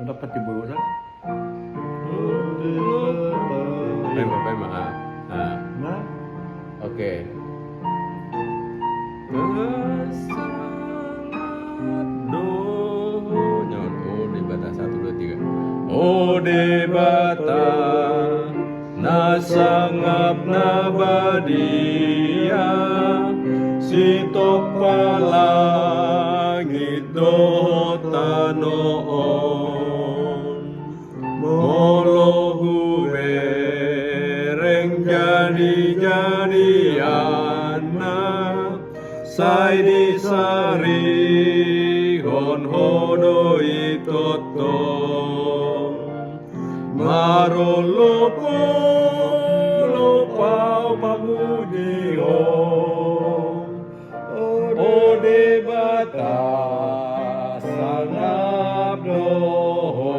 dapat di bulu kan? Bema. Nah, Oke. Di bata 1, 2, 3. Di bata nasangap na badia si palangit do tanoon molo hubereng jadi-jadian na say di sari hon hodo itotong marolopo lopao pamuji ho o de bata sangap doho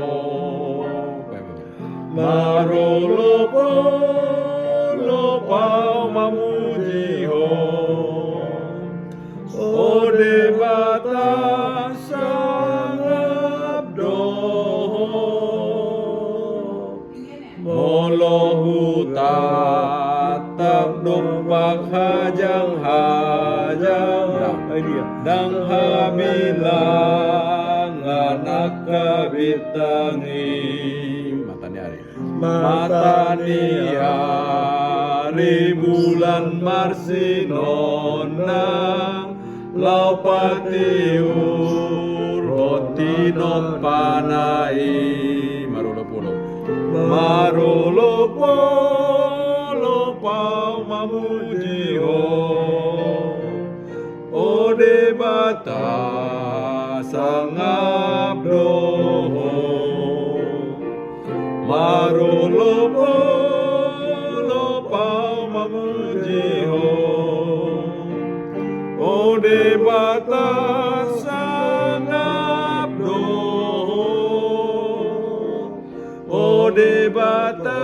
marolopo lopao mamuji ho o de bata sangap doho molo hutatap dumpak hajang-hajang dang habilang anak kabitangi matani hari bulan marsinona laupatiur hoti non panai marolopo lopau mamuji ho o de bata sangap doho marolopo lopau mamuji ho o de bata sangap doho o de bata